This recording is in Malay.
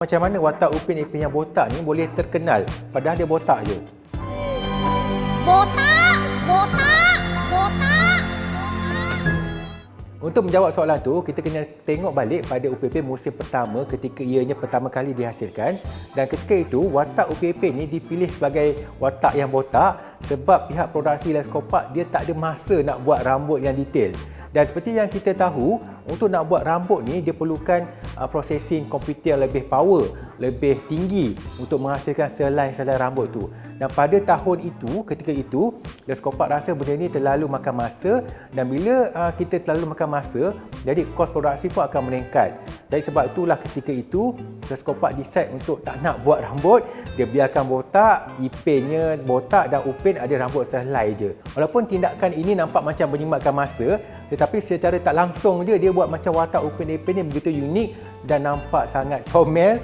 Macam mana watak Upin Ipin yang botak ni boleh terkenal padahal dia botak je? Botak, botak, botak. Untuk menjawab soalan tu, kita kena tengok balik pada UPP musim pertama ketika ianya pertama kali dihasilkan. Dan ketika itu, watak Upin Ipin ni dipilih sebagai watak yang botak sebab pihak produksi Letskop dia tak ada masa nak buat rambut yang detail. Dan seperti yang kita tahu, untuk nak buat rambut ni dia perlukan processing komputer yang lebih power, lebih tinggi untuk menghasilkan selai-selai rambut tu. Dan pada tahun itu, ketika itu, Letskop rasa benda ni terlalu makan masa, dan bila kita terlalu makan masa, jadi kos produksi pun akan meningkat. Jadi sebab itulah ketika itu Letskop decide untuk tak nak buat rambut, dia biarkan botak, Ipinnya botak dan Upin ada rambut selai je. Walaupun tindakan ini nampak macam menjimatkan masa, tetapi secara tak langsung je dia buat macam watak Upin Ipin ni begitu unik dan nampak sangat comel